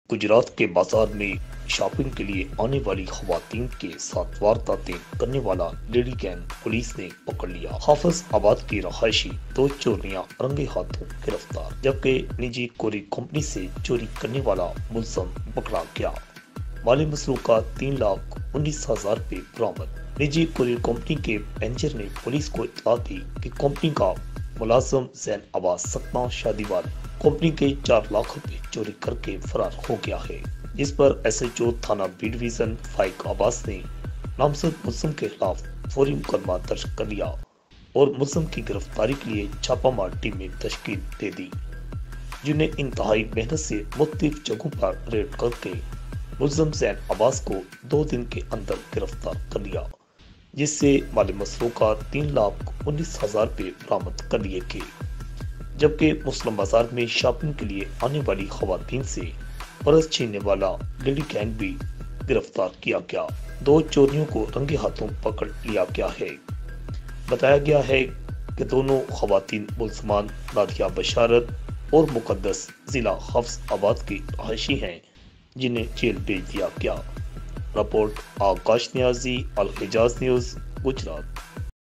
गुजरात के बाजार में शॉपिंग के लिए आने वाली खवातीन के साथ वारदातें करने वाला लेडी गैंग पुलिस ने पकड़ लिया। हाफिज आबाद की रहायशी दो चोरियां रंगे हाथों गिरफ्तार, जबकि निजी कोरियर कंपनी से चोरी करने वाला मुलजम पकड़ा गया। माली मसरूका 3,19,000 रुपये बरामद। निजी कोरियर कंपनी के मैनेजर ने पुलिस को इत्तला दी कि कंपनी का मुलाजिम जैन अब्बास सतना शादीवाल कंपनी के 4 लाख रुपए चोरी करके फरार हो गया है, जिस पर SHO थाना बी डिवीजन फाइक अब्बास ने नामजद मुलजिम के खिलाफ फौरी मुकदमा दर्ज कर लिया और मुलजिम की गिरफ्तारी के लिए छापामार टीमें तश्कील दे दी, जिन्हें इंतहाई मेहनत से मुख्तलिफ जगहों पर रेड करके मुलजिम जैन अब्बास को 2 दिन के अंदर गिरफ्तार कर लिया, जिससे माली मसरूका 3,19,000 रुपये बरामद कर लिए गए। जबकि मुस्लिम बाजार में शॉपिंग के लिए आने वाली खवातीन से पर्स छीनने वाला लेडी गैंग भी गिरफ्तार किया गया। 2 चोरियों को रंगे हाथों पकड़ लिया गया है। बताया गया है कि दोनों खवातीन मुलजमान नादिया बशारत और मुकद्दस जिला हाफिज आबाद की रहायशी हैं, जिन्हें जेल भेज दिया गया। रिपोर्ट आकाश नियाजी, अल हिजाज न्यूज़, गुजरात।